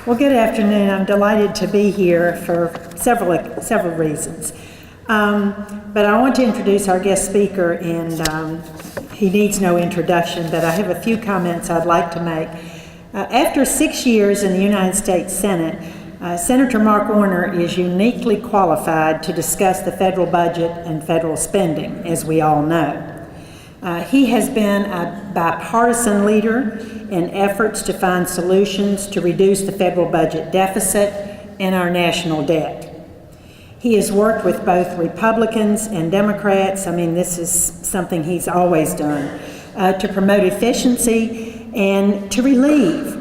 Well, good afternoon. I'm delighted to be here for several reasons. But I want to introduce our guest speaker, and he needs no introduction, but I have a few comments I'd like to make. After 6 years in the United States Senate, Senator Mark Warner is uniquely qualified to discuss the federal budget and federal spending, as we all know. He has been a bipartisan leader in efforts to find solutions to reduce the federal budget deficit and our national debt. He has worked with both Republicans and Democrats, this is something he's always done, to promote efficiency and to relieve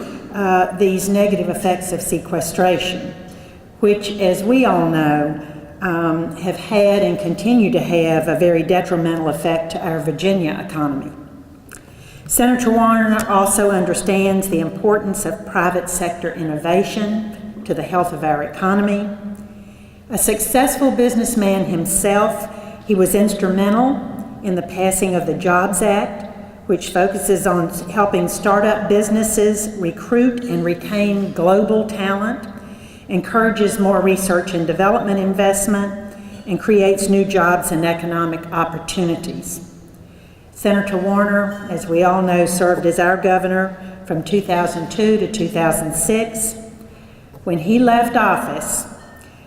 these negative effects of sequestration, which, as we all know, have had and continue to have a very detrimental effect to our Virginia economy. Senator Warner also understands the importance of private sector innovation to the health of our economy. A successful businessman himself, he was instrumental in the passing of the Jobs Act, which focuses on helping startup businesses recruit and retain global talent, encourages more research and development investment, and creates new jobs and economic opportunities. Senator Warner, as we all know, served as our governor from 2002 to 2006. When he left office,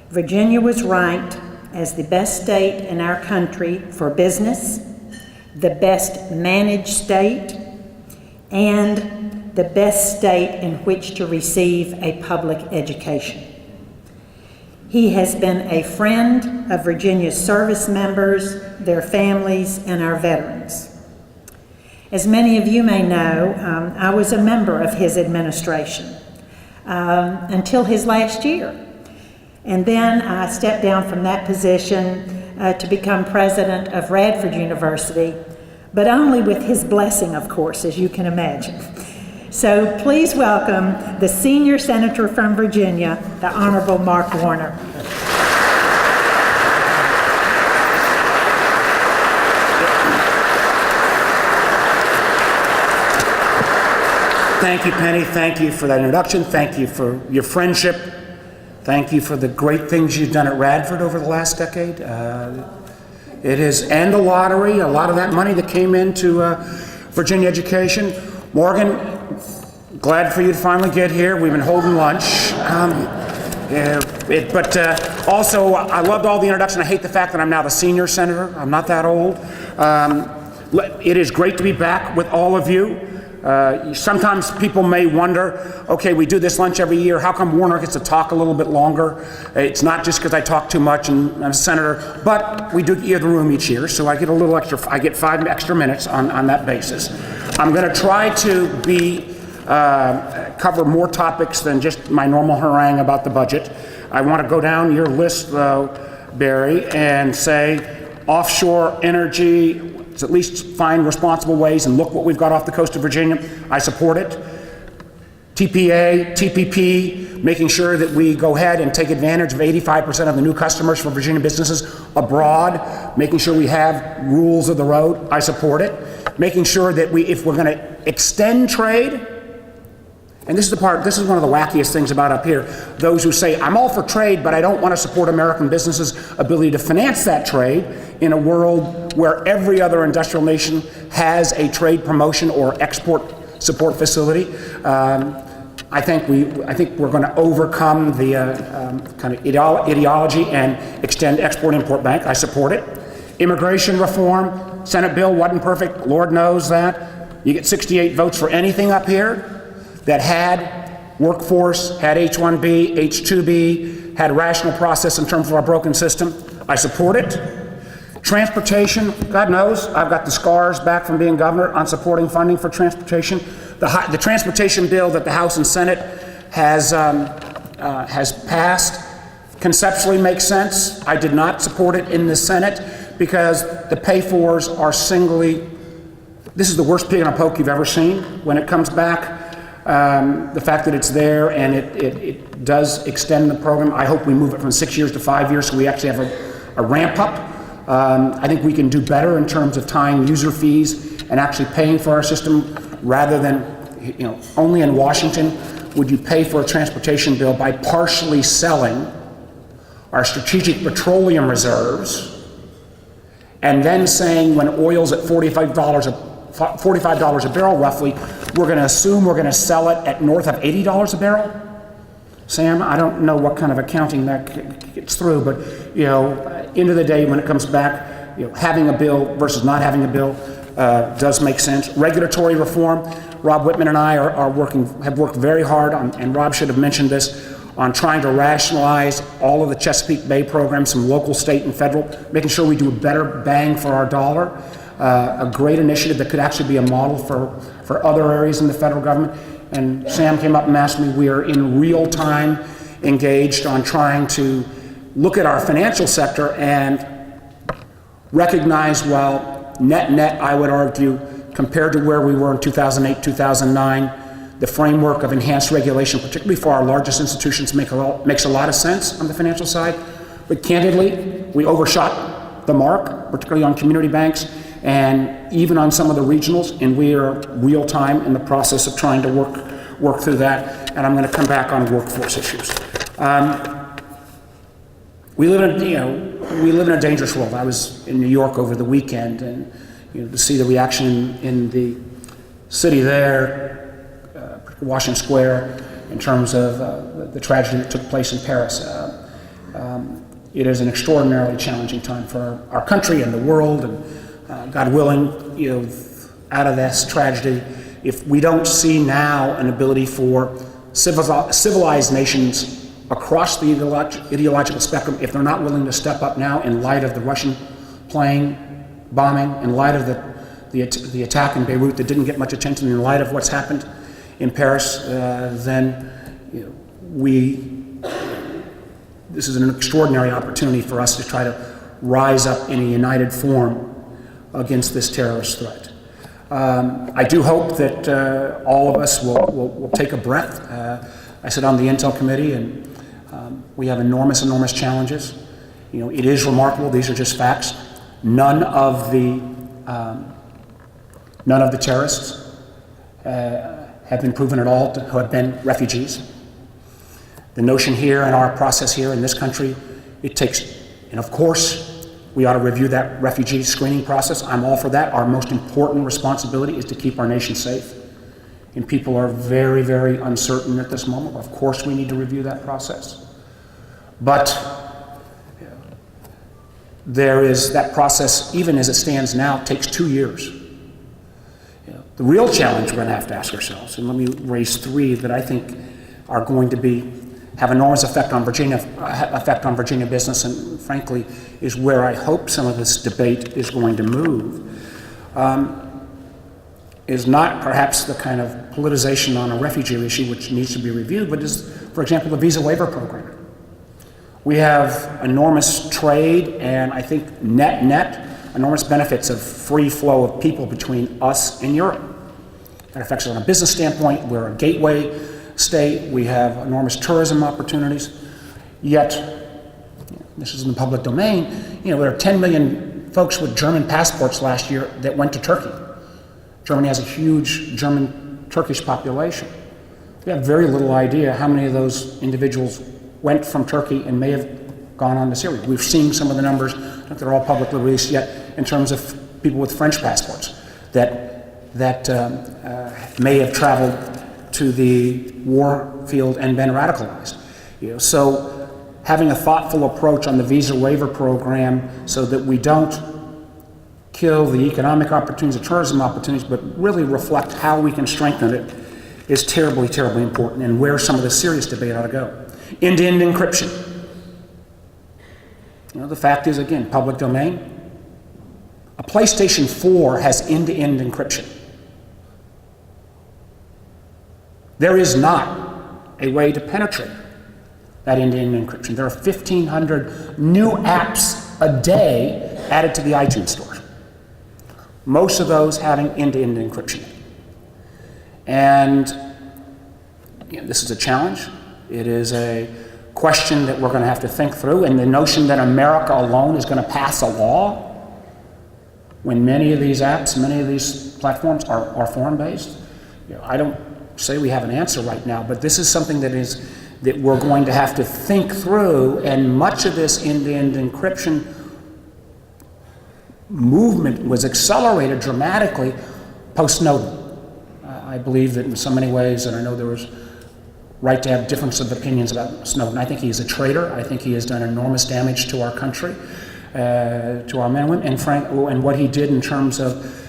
Virginia was ranked as the best state in our country for business, the best managed state, and the best state in which to receive a public education. He has been a friend of Virginia's service members, their families, and our veterans. As many of you may know, I was a member of his administration until his last year. And then I stepped down from that position to become president of Radford University, but only with his blessing, of course, as you can imagine. So please welcome the senior senator from Virginia, the Honorable Mark Warner. Thank you, Penny. Thank you for that introduction. Thank you for your friendship. Thank you for the great things you've done at Radford over the last decade. It is, and the lottery, a lot of that money that came into Virginia education. Morgan, glad for you to finally get here. We've been holding lunch. Also, I loved all the introduction. I hate the fact that I'm now the senior senator. I'm not that old. It is great to be back with all of you. Sometimes people may wonder, okay, we do this lunch every year, how come Warner gets to talk a little bit longer? It's not just because I talk too much and I'm a senator, but we do get the room each year, so I get a little extra, I get 5 extra minutes on that basis. I'm going to try to cover more topics than just my normal harangue about the budget. I want to go down your list, though, Barry, and say offshore energy, to at least find responsible ways and look what we've got off the coast of Virginia. I support it. TPA, TPP, making sure that we go ahead and take advantage of 85% of the new customers for Virginia businesses abroad, making sure we have rules of the road. I support it. Making sure that if we're going to extend trade, and this is one of the wackiest things about up here, those who say, I'm all for trade, but I don't want to support American businesses' ability to finance that trade in a world where every other industrial nation has a trade promotion or export support facility. I think we're going to overcome the kind of ideology and extend Export-Import Bank. I support it. Immigration reform, Senate bill wasn't perfect, Lord knows that. You get 68 votes for anything up here that had workforce, had H-1B, H-2B, had a rational process in terms of our broken system. I support it. Transportation, God knows, I've got the scars back from being governor on supporting funding for transportation. The transportation bill that the House and Senate has passed conceptually makes sense. I did not support it in the Senate because the pay-fors are this is the worst pig in a poke you've ever seen when it comes back. The fact that it's there and it does extend the program. I hope we move it from 6 years to 5 years so we actually have a ramp up. I think we can do better in terms of tying user fees and actually paying for our system rather than, only in Washington would you pay for a transportation bill by partially selling our strategic petroleum reserves and then saying when oil's at $45 a barrel roughly, we're going to assume we're going to sell it at north of $80 a barrel? Sam, I don't know what kind of accounting that gets through, but end of the day, when it comes back, having a bill versus not having a bill does make sense. Regulatory reform, Rob Whitman and I have worked very hard on, and Rob should have mentioned this, on trying to rationalize all of the Chesapeake Bay programs, some local, state, and federal, making sure we do a better bang for our dollar. A great initiative that could actually be a model for other areas in the federal government. And Sam came up and asked me, we are in real time engaged on trying to look at our financial sector and recognize, well, net, I would argue, compared to where we were in 2008, 2009, the framework of enhanced regulation, particularly for our largest institutions, makes a lot of sense on the financial side. But candidly, we overshot the mark, particularly on community banks and even on some of the regionals, and we are real time in the process of trying to work through that. And I'm going to come back on workforce issues. We live in a dangerous world. I was in New York over the weekend, and to see the reaction in the city there, Washington Square, in terms of the tragedy that took place in Paris. It is an extraordinarily challenging time for our country and the world, and God willing, out of this tragedy, if we don't see now an ability for civilized nations across the ideological spectrum, if they're not willing to step up now in light of the Russian plane bombing, in light of the attack in Beirut that didn't get much attention, in light of what's happened in Paris, then this is an extraordinary opportunity for us to try to rise up in a united form against this terrorist threat. I do hope that all of us will take a breath. I sit on the Intel committee, and we have enormous challenges. It is remarkable. These are just facts. None of the terrorists have been proven at all to have been refugees. The notion here in our process here in this country, it takes, and of course, we ought to review that refugee screening process. I'm all for that. Our most important responsibility is to keep our nation safe. And people are very, very uncertain at this moment. Of course, we need to review that process. But there is that process, even as it stands now, takes 2 years. The real challenge we're going to have to ask ourselves, and let me raise three that I think are going to have enormous effect on Virginia business, and frankly, is where I hope some of this debate is going to move, is not perhaps the kind of politicization on a refugee issue which needs to be reviewed, but is, for example, the visa waiver program. We have enormous trade, and I think net, enormous benefits of free flow of people between us and Europe. That affects us on a business standpoint. We're a gateway state. We have enormous tourism opportunities. Yet, this is in the public domain, there are 10 million folks with German passports last year that went to Turkey. Germany has a huge German-Turkish population. We have very little idea how many of those individuals went from Turkey and may have gone on to Syria. We've seen some of the numbers, I don't think they're all publicly released yet, in terms of people with French passports that may have traveled to the war field and been radicalized. So having a thoughtful approach on the visa waiver program so that we don't kill the economic opportunities, the tourism opportunities, but really reflect how we can strengthen it is terribly, terribly important, and where some of the serious debate ought to go. End-to-end encryption. The fact is, again, public domain. A PlayStation 4 has end-to-end encryption. There is not a way to penetrate that end-to-end encryption. There are 1,500 new apps a day added to the iTunes store. Most of those having end-to-end encryption. And this is a challenge. It is a question that we're going to have to think through, and the notion that America alone is going to pass a law when many of these apps, many of these platforms are foreign-based, I don't say we have an answer right now, but this is something that we're going to have to think through, and much of this end-to-end encryption movement was accelerated dramatically post-Snowden. I believe that in so many ways, and I know there was right to have difference of opinions about Snowden. I think he is a traitor. I think he has done enormous damage to our country, to our men and women, and what he did in terms of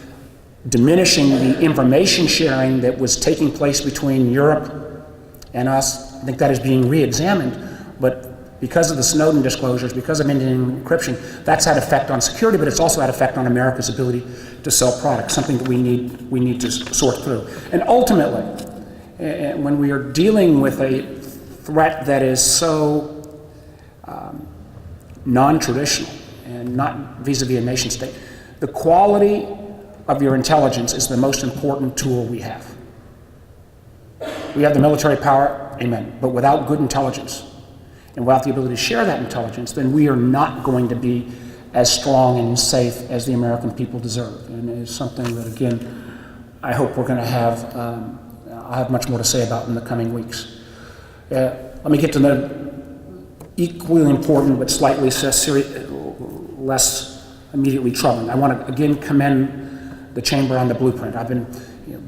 diminishing the information sharing that was taking place between Europe and us. I think that is being re-examined, but because of the Snowden disclosures, because of end-to-end encryption, that's had effect on security, but it's also had effect on America's ability to sell products, something that we need to sort through. And ultimately, when we are dealing with a threat that is so non-traditional and not vis-a-vis a nation state, the quality of your intelligence is the most important tool we have. We have the military power, amen, but without good intelligence and without the ability to share that intelligence, then we are not going to be as strong and safe as the American people deserve. And it's something that, again, I hope we're going to have, I'll have much more to say about in the coming weeks. Let me get to the equally important but slightly less immediately troubling. I want to again commend the Chamber on the blueprint.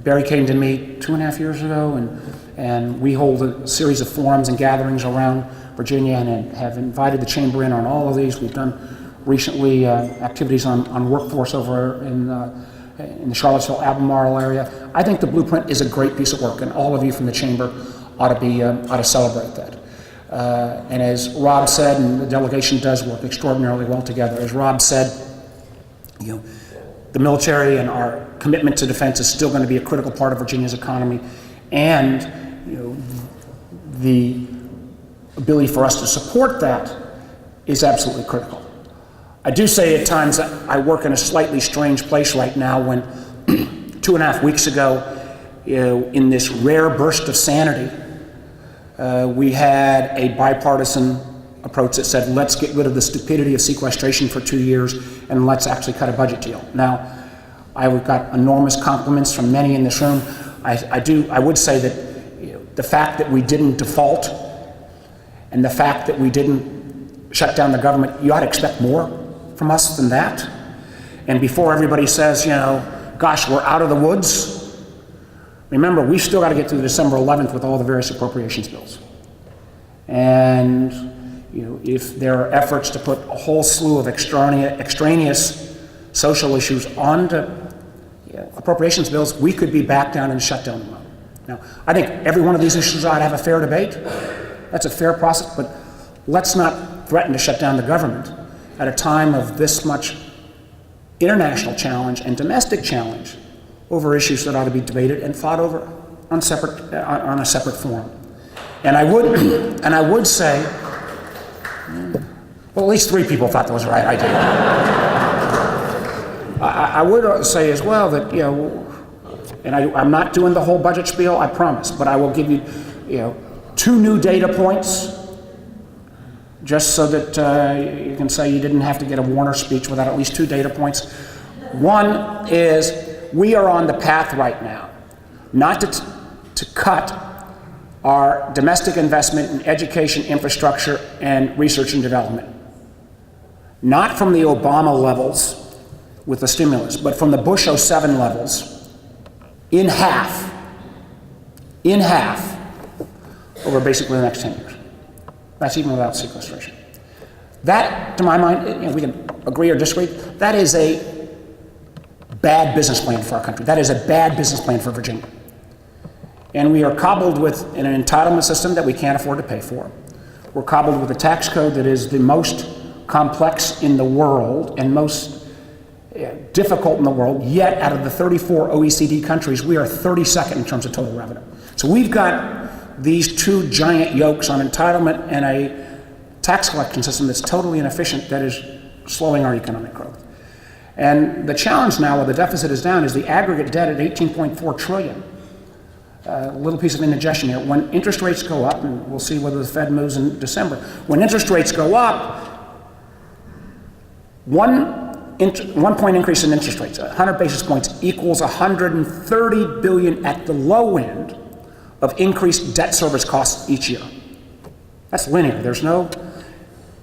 Barry came to me 2.5 years ago, and we hold a series of forums and gatherings around Virginia and have invited the Chamber in on all of these. We've done recently activities on workforce over in the Charlottesville, Albemarle area. I think the blueprint is a great piece of work, and all of you from the Chamber ought to celebrate that. And as Rob said, and the delegation does work extraordinarily well together, as Rob said, the military and our commitment to defense is still going to be a critical part of Virginia's economy, and the ability for us to support that is absolutely critical. I do say at times that I work in a slightly strange place right now when 2.5 weeks ago, in this rare burst of sanity, we had a bipartisan approach that said, let's get rid of the stupidity of sequestration for 2 years and let's actually cut a budget deal. Now, I've got enormous compliments from many in this room. I would say that the fact that we didn't default and the fact that we didn't shut down the government, you ought to expect more from us than that. And before everybody says, gosh, we're out of the woods, remember, we've still got to get through December 11th with all the various appropriations bills. And if there are efforts to put a whole slew of extraneous social issues onto appropriations bills, we could be back down and shut down mode. Now, I think every one of these issues ought to have a fair debate. That's a fair process, but let's not threaten to shut down the government at a time of this much international challenge and domestic challenge over issues that ought to be debated and fought over on a separate forum. And I would say, well, at least 3 people thought that was the right idea. I would say as well that, and I'm not doing the whole budget spiel, I promise, but I will give you, 2 new data points, just so that you can say you didn't have to get a Warner speech without at least 2 data points. One is we are on the path right now not to cut our domestic investment in education, infrastructure, and research and development. Not from the Obama levels with the stimulus, but from the Bush 07 levels, in half, over basically the next 10 years. That's even without sequestration. That, to my mind, we can agree or disagree, that is a bad business plan for our country. That is a bad business plan for Virginia. And we are cobbled with an entitlement system that we can't afford to pay for. We're cobbled with a tax code that is the most complex in the world and most difficult in the world, yet out of the 34 OECD countries, we are 32nd in terms of total revenue. So we've got these 2 giant yokes on entitlement and a tax collection system that's totally inefficient, that is slowing our economic growth. And the challenge now, while the deficit is down, is the aggregate debt at $18.4 trillion. A little piece of indigestion here. When interest rates go up, and we'll see whether the Fed moves in December, when interest rates go up, 1 point increase in interest rates, 100 basis points, equals $130 billion at the low end of increased debt service costs each year. That's linear.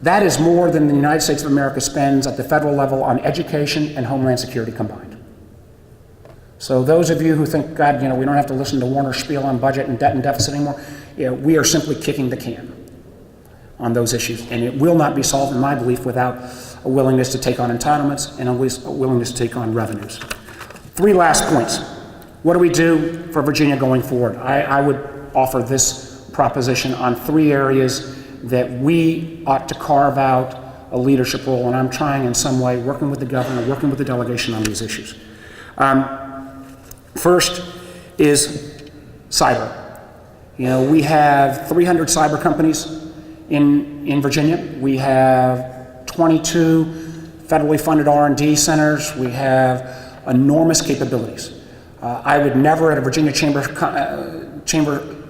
That is more than the United States of America spends at the federal level on education and homeland security combined. So those of you who think, God, we don't have to listen to Warner's spiel on budget and debt and deficit anymore, we are simply kicking the can on those issues. And it will not be solved, in my belief, without a willingness to take on entitlements and a willingness to take on revenues. 3 last points. What do we do for Virginia going forward? I would offer this proposition on 3 areas that we ought to carve out a leadership role, and I'm trying in some way, working with the governor, working with the delegation on these issues. First is cyber. We have 300 cyber companies in Virginia. We have 22 federally funded R&D centers. We have enormous capabilities. I would never at a Virginia chamber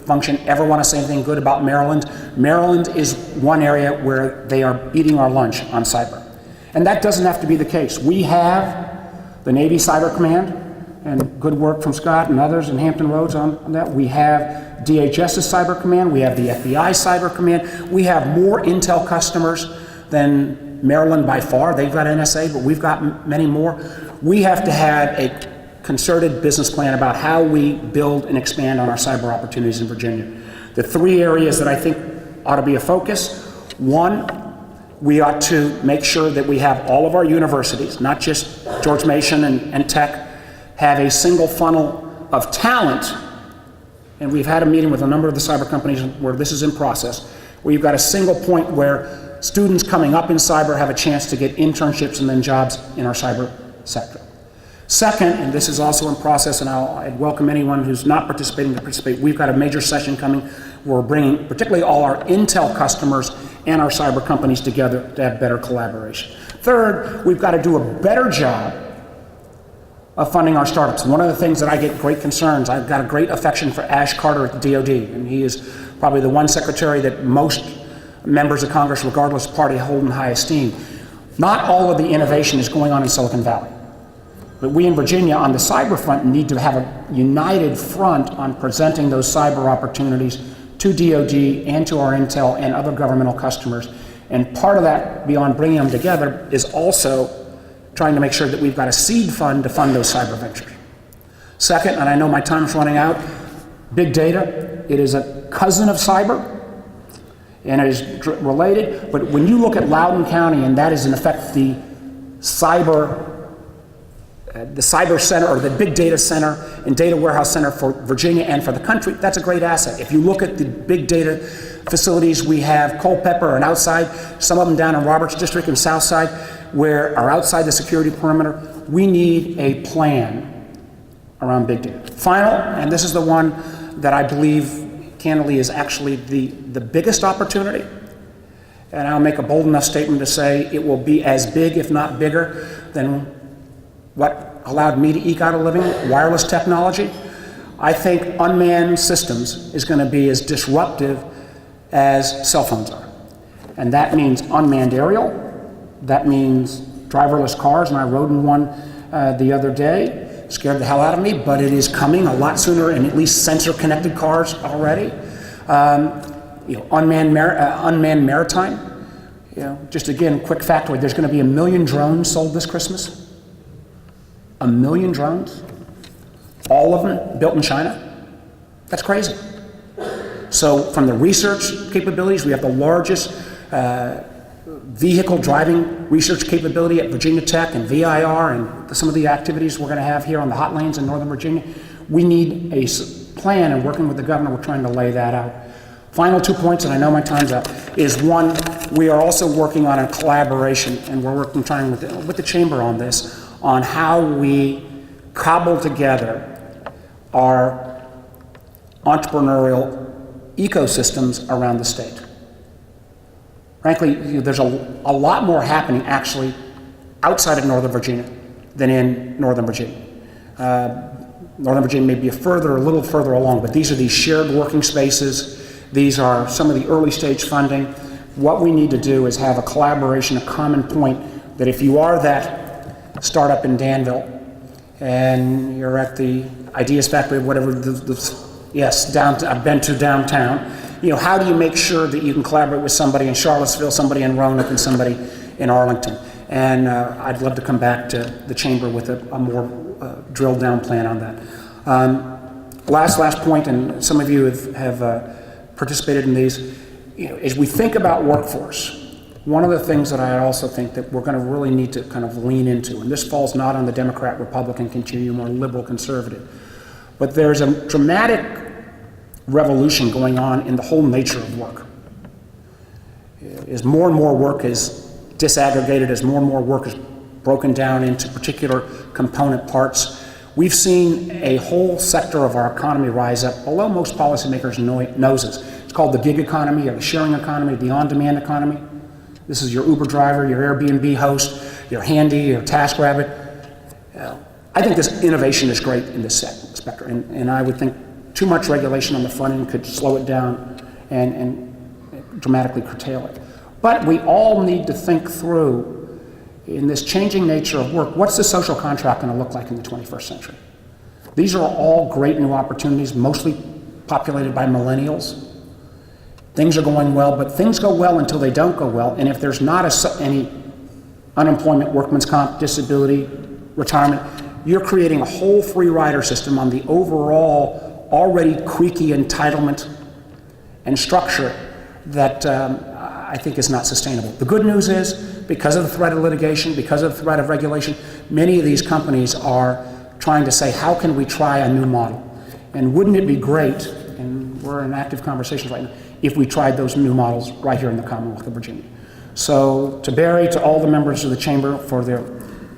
function ever want to say anything good about Maryland. Maryland is one area where they are eating our lunch on cyber. And that doesn't have to be the case. We have the Navy Cyber Command, and good work from Scott and others in Hampton Roads on that. We have DHS's Cyber Command. We have the FBI Cyber Command. We have more Intel customers than Maryland by far. They've got NSA, but we've got many more. We have to have a concerted business plan about how we build and expand on our cyber opportunities in Virginia. The 3 areas that I think ought to be a focus: 1, we ought to make sure that we have all of our universities, not just George Mason and Tech, have a single funnel of talent. And we've had a meeting with a number of the cyber companies where this is in process, where you've got a single point where students coming up in cyber have a chance to get internships and then jobs in our cyber sector. Second, and this is also in process, and I'd welcome anyone who's not participating to participate, we've got a major session coming where we're bringing particularly all our Intel customers and our cyber companies together to have better collaboration. Third, we've got to do a better job of funding our startups. One of the things that I get great concerns, I've got a great affection for Ash Carter at the DOD, and he is probably the one secretary that most members of Congress, regardless of party, hold in high esteem. Not all of the innovation is going on in Silicon Valley. But we in Virginia on the cyber front need to have a united front on presenting those cyber opportunities to DOD and to our Intel and other governmental customers. And part of that, beyond bringing them together, is also trying to make sure that we've got a seed fund to fund those cyber ventures. Second, and I know my time is running out, big data. It is a cousin of cyber, and it is related. But when you look at Loudoun County, and that is in effect the cyber center, or the big data center and data warehouse center for Virginia and for the country, that's a great asset. If you look at the big data facilities, we have Culpeper and outside, some of them down in Roberts District and Southside, where are outside the security perimeter. We need a plan around big data. Final, and this is the one that I believe candidly is actually the biggest opportunity, and I'll make a bold enough statement to say it will be as big, if not bigger, than what allowed me to eke out a living, wireless technology. I think unmanned systems is going to be as disruptive as cell phones are. And that means unmanned aerial, that means driverless cars, and I rode in one the other day. Scared the hell out of me, but it is coming a lot sooner, and at least sensor-connected cars already. Unmanned maritime. Just again, quick factoid, there's going to be 1 million drones sold this Christmas. 1 million drones, all of them built in China. That's crazy. So from the research capabilities, we have the largest vehicle driving research capability at Virginia Tech and VIR and some of the activities we're going to have here on the hot lanes in Northern Virginia. We need a plan, and working with the governor, we're trying to lay that out. Final 2 points, and I know my time's up, is 1, we are also working on a collaboration, and we're trying with the chamber on this, on how we cobble together our entrepreneurial ecosystems around the state. Frankly, there's a lot more happening actually outside of Northern Virginia than in Northern Virginia. Northern Virginia may be a little further along, but these are these shared working spaces. These are some of the early stage funding. What we need to do is have a collaboration, a common point, that if you are that startup in Danville and you're at the Ideas Factory, whatever the Yes, I've been to downtown. How do you make sure that you can collaborate with somebody in Charlottesville, somebody in Roanoke, and somebody in Arlington? And I'd love to come back to the chamber with a more drilled down plan on that. Last point, and some of you have participated in these, as we think about workforce, one of the things that I also think that we're going to really need to kind of lean into, and this falls not on the Democrat, Republican continuum or liberal, conservative, but there's a dramatic revolution going on in the whole nature of work. As more and more work is disaggregated, as more and more work is broken down into particular component parts, we've seen a whole sector of our economy rise up below most policymakers' noses. It's called the gig economy, or the sharing economy, the on-demand economy. This is your Uber driver, your Airbnb host, your Handy, your TaskRabbit. I think this innovation is great in this spectrum, and I would think too much regulation on the front end could slow it down and dramatically curtail it. But we all need to think through, in this changing nature of work, what's the social contract going to look like in the 21st century? These are all great new opportunities, mostly populated by millennials. Things are going well, but things go well until they don't go well. And if there's not any unemployment, workman's comp, disability, retirement, you're creating a whole free rider system on the overall already creaky entitlement and structure that I think is not sustainable. The good news is, because of the threat of litigation, because of the threat of regulation, many of these companies are trying to say, how can we try a new model? And wouldn't it be great, and we're in active conversations right now, if we tried those new models right here in the Commonwealth of Virginia. So to Barry, to all the members of the chamber for their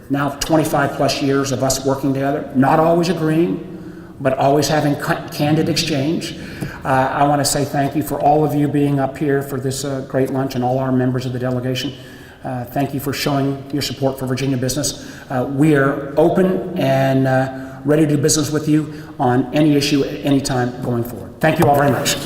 now 25 plus years of us working together, not always agreeing, but always having candid exchange. I want to say thank you for all of you being up here for this great lunch, and all our members of the delegation. Thank you for showing your support for Virginia business. We are open and ready to do business with you on any issue at any time going forward. Thank you all very much.